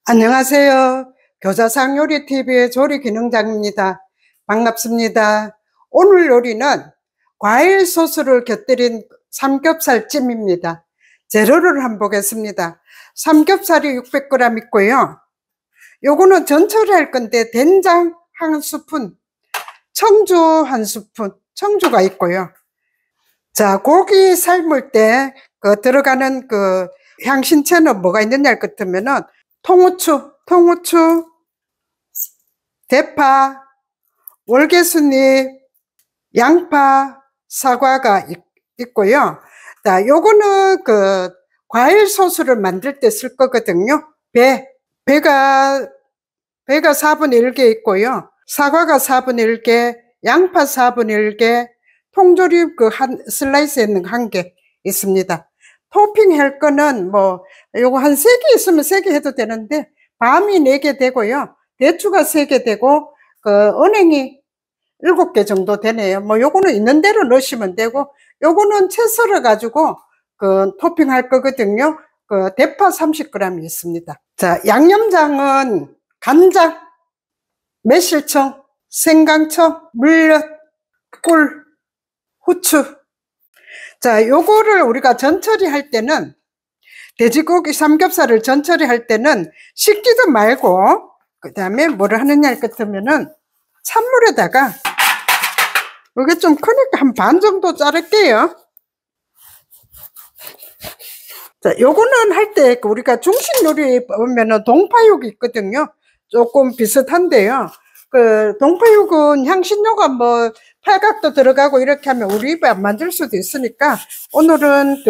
안녕하세요. 교자상 요리TV의 조리기능장입니다. 반갑습니다. 오늘 요리는 과일 소스를 곁들인 삼겹살찜입니다. 재료를 한번 보겠습니다. 삼겹살이 600g 있고요. 요거는 전처리 할 건데 된장 1스푼, 청주 1스푼, 청주가 있고요. 자, 고기 삶을 때 들어가는 향신채는 뭐가 있느냐 같으면은 통후추, 대파, 월계수잎, 양파, 사과가 있고요. 자, 요거는 과일 소스를 만들 때 쓸 거거든요. 배가 4분의 1개 있고요. 사과가 4분의 1개, 양파 4분의 1개, 통조림 슬라이스 있는 1개 있습니다. 토핑 할 거는 요거 한 3개 있으면 3개 해도 되는데, 밤이 4개 되고요. 대추가 3개 되고, 은행이 7개 정도 되네요. 요거는 있는 대로 넣으시면 되고, 요거는 채 썰어가지고, 토핑 할 거거든요. 대파 30g 있습니다. 자, 양념장은 간장, 매실청, 생강청, 물엿, 꿀, 후추. 자, 요거를 우리가 전처리 할 때는, 돼지고기 삼겹살을 전처리 할 때는 식지도 말고, 그 다음에 뭐를 하느냐 같으면은 찬물에다가, 이게 좀 크니까 한 반 정도 자를게요. 자, 요거는 할 때 우리가 중식 요리 보면은 동파육이 있거든요. 조금 비슷한데요. 동파육은 향신료가 팔각도 들어가고 이렇게 하면 우리 입에 안 맞을 수도 있으니까 오늘은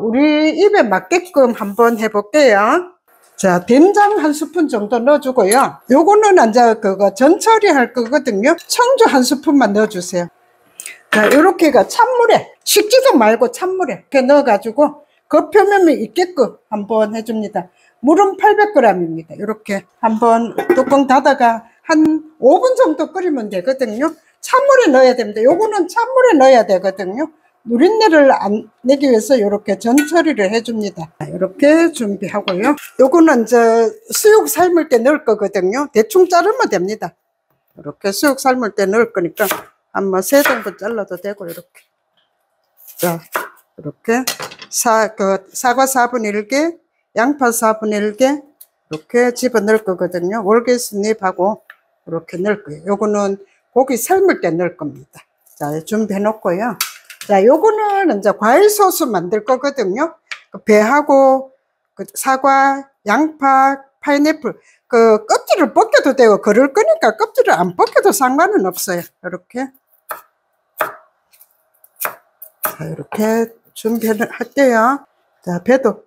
우리 입에 맞게끔 한번 해볼게요. 자, 된장 1스푼 정도 넣어주고요. 요거는 이제 전처리 할 거거든요. 청주 1스푼만 넣어주세요. 자, 요렇게가 찬물에, 식지도 말고 찬물에 이렇게 넣어가지고 겉표면이 있게끔 한번 해줍니다. 물은 800g입니다. 이렇게 한번 뚜껑 닫아가 한 5분 정도 끓이면 되거든요. 찬물에 넣어야 됩니다. 요거는 찬물에 넣어야 되거든요. 누린내를 안 내기 위해서 이렇게 전처리를 해줍니다. 이렇게 준비하고요. 요거는 이제 수육 삶을 때 넣을 거거든요. 대충 자르면 됩니다. 이렇게 수육 삶을 때 넣을 거니까 한 3 정도 잘라도 되고, 이렇게. 자, 이렇게 사과 4분의 1개, 양파 4분의 1개 이렇게 집어 넣을 거거든요. 월계수잎하고 이렇게 넣을 거예요. 요거는 고기 삶을 때 넣을 겁니다. 자, 준비해 놓고요. 자, 요거는 이제 과일 소스 만들 거거든요. 배하고 사과, 양파, 파인애플 껍질을 벗겨도 되고, 그럴 거니까 껍질을 안 벗겨도 상관은 없어요. 이렇게. 자, 이렇게 준비를 할게요. 자, 배도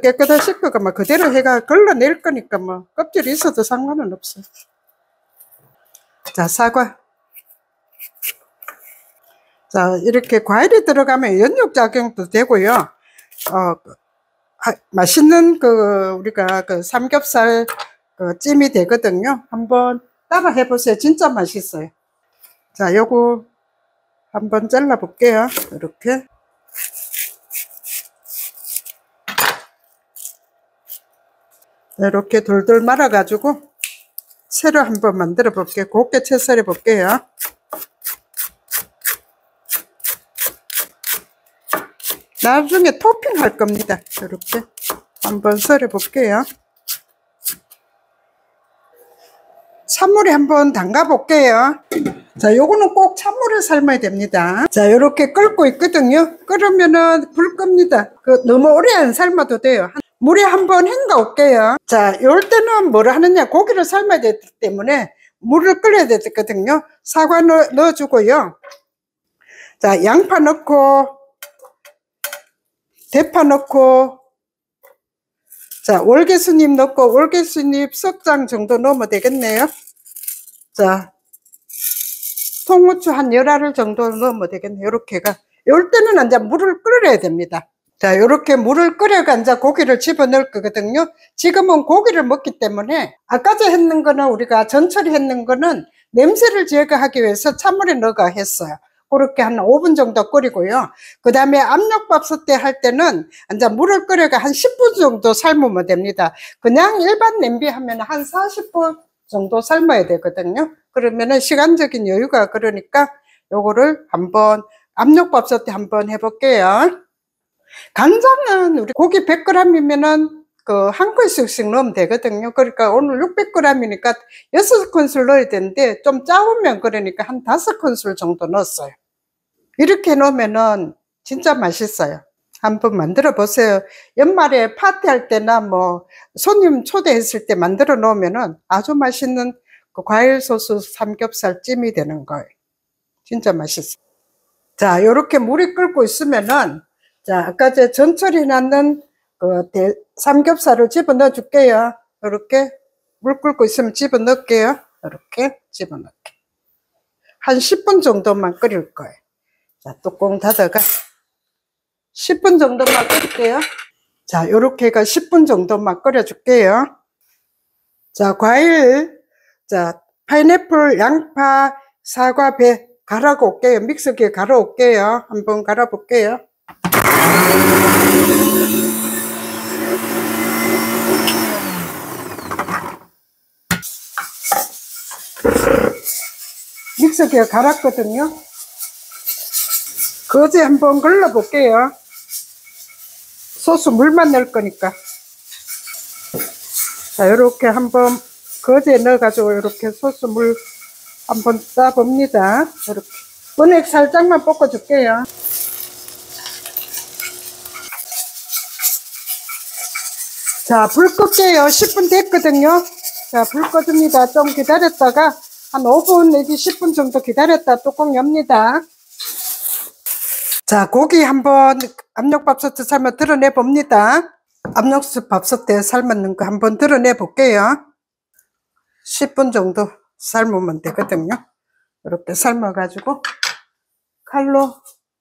깨끗하게 씻고 그대로 해가 걸러낼 거니까 껍질이 있어도 상관은 없어요. 자, 사과. 자, 이렇게 과일이 들어가면 연육작용도 되고요. 맛있는 우리가 삼겹살 찜이 되거든요. 한번 따라 해보세요. 진짜 맛있어요. 자, 요거 한번 잘라 볼게요. 이렇게. 이렇게 돌돌 말아 가지고 채로 한번 만들어 볼게요. 곱게 채 썰어 볼게요. 나중에 토핑 할 겁니다. 이렇게 한번 썰어 볼게요. 찬물에 한번 담가 볼게요. 자, 요거는 꼭 찬물에 삶아야 됩니다. 자, 요렇게 끓고 있거든요. 끓으면은 불 끕니다. 너무 오래 안 삶아도 돼요. 물에 한번 헹궈 올게요. 자, 요럴 때는 뭐를 하느냐, 고기를 삶아야 되기 때문에 물을 끓여야 되거든요. 사과 넣어주고요. 자, 양파 넣고, 대파 넣고, 자, 월계수잎 넣고, 월계수잎 석 장 정도 넣으면 되겠네요. 자, 통후추 한 10알을 정도 넣으면 되겠네요. 요렇게가. 요럴 때는 이제 물을 끓여야 됩니다. 자, 요렇게 물을 끓여가 이제 고기를 집어 넣을 거거든요. 지금은 고기를 먹기 때문에, 아까 전에 했는 거는 우리가 전처리 했는 거는 냄새를 제거하기 위해서 찬물에 넣어가 했어요. 그렇게 한 5분 정도 끓이고요. 그 다음에 압력밥솥에 할 때는 이제 물을 끓여가 한 10분 정도 삶으면 됩니다. 그냥 일반 냄비 하면 한 40분 정도 삶아야 되거든요. 그러면은 시간적인 여유가 그러니까 요거를 한번 압력밥솥에 한번 해볼게요. 간장은 우리 고기 100g이면은 한 큰술씩 넣으면 되거든요. 그러니까 오늘 600g이니까 6큰술 넣어야 되는데 좀 짜우면 그러니까 한 5큰술 정도 넣었어요. 이렇게 넣으면은 진짜 맛있어요. 한번 만들어 보세요. 연말에 파티할 때나 뭐 손님 초대했을 때 만들어 놓으면은 아주 맛있는 과일 소스 삼겹살 찜이 되는 거예요. 진짜 맛있어요. 자, 요렇게 물이 끓고 있으면은 자, 아까 전처리 해놨는 삼겹살을 집어 넣어 줄게요. 이렇게 물 끓고 있으면 집어 넣을게요. 이렇게 집어 넣을게요. 한 10분 정도만 끓일 거예요. 자, 뚜껑 닫아가 10분 정도만 끓일게요. 자, 요렇게가 10분 정도만 끓여 줄게요. 자, 과일, 자, 파인애플, 양파, 사과, 배 갈아고 올게요. 믹서기에 갈아 올게요. 한번 갈아 볼게요. 믹서기에 갈았거든요. 거제 한번 걸러 볼게요. 소스 물만 넣을 거니까. 자, 요렇게 한번 거제 넣어가지고 이렇게 소스 물 한번 따봅니다. 이렇게 은액 살짝만 볶아줄게요. 자, 불 끌게요. 10분 됐거든요. 자, 불 꺼줍니다. 좀 기다렸다가 한 5분 내지 10분 정도 기다렸다 뚜껑 엽니다. 자, 고기 한번 압력밥솥에 삶아 드러내 봅니다. 압력밥솥에 삶았는 거 한번 드러내 볼게요. 10분 정도 삶으면 되거든요. 이렇게 삶아가지고 칼로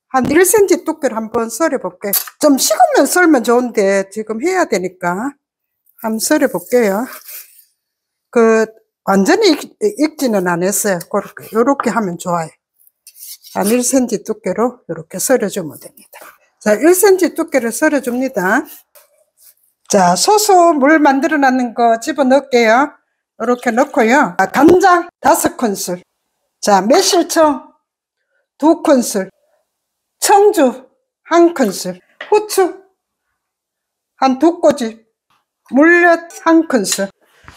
한 1cm 두께로 한번 썰어 볼게요. 좀 식으면 썰면 좋은데 지금 해야 되니까 한번 썰어 볼게요. 완전히 익지는 않았어요. 이렇게 하면 좋아요. 한 1cm 두께로 이렇게 썰어주면 됩니다. 자, 1cm 두께로 썰어줍니다. 자, 소스 물 만들어 놨는 거 집어 넣을게요. 이렇게 넣고요. 간장 5큰술. 자, 매실청 2큰술. 청주 1큰술. 후추 한 2꼬집. 물엿 1큰술.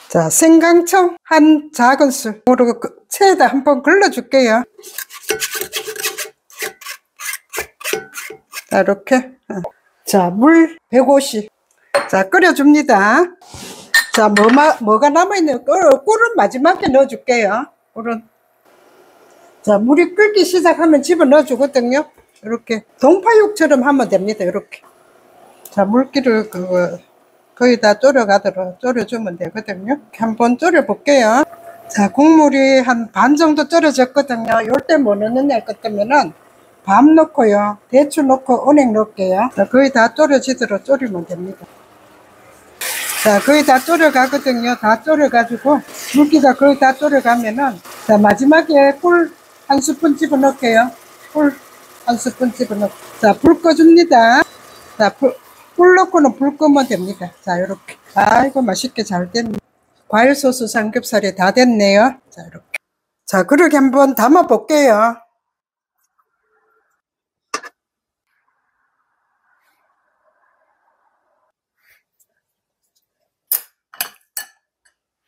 자, 생강청 한 작은술. 그리고 체에다 한번 걸러줄게요. 자, 이렇게. 자, 물 150. 자, 끓여줍니다. 자, 뭐가 남아있는 꿀은 마지막에 넣어줄게요. 꿀은. 자, 물이 끓기 시작하면 집어 넣어주거든요. 이렇게 동파육처럼 하면 됩니다. 이렇게. 자, 물기를 거의 다 졸여가도록 졸여주면 되거든요. 이렇게 한번 졸여볼게요. 자, 국물이 한 반 정도 졸여졌거든요. 요때 뭐 넣느냐 할 것 때문에는 밤 넣고요. 대추 넣고 은행 넣을게요. 자, 거의 다 졸여지도록 졸이면 됩니다. 자, 거의 다 졸여가거든요. 다 졸여가지고 물기가 거의 다 졸여가면은 자, 마지막에 꿀 한 스푼 집어 넣을게요. 꿀 한 스푼 집어 넣고 자, 불 꺼줍니다. 자, 불 넣고는 불 끄면 됩니다. 자, 요렇게. 아이고, 맛있게 잘 됐네. 과일 소스 삼겹살이 다 됐네요. 자, 이렇게. 자, 그렇게 한번 담아 볼게요.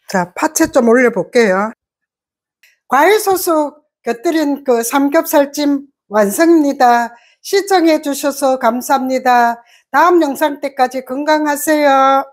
자, 파채 좀 올려 볼게요. 과일 소스 곁들인 삼겹살찜 완성입니다. 시청해 주셔서 감사합니다. 다음 영상 때까지 건강하세요.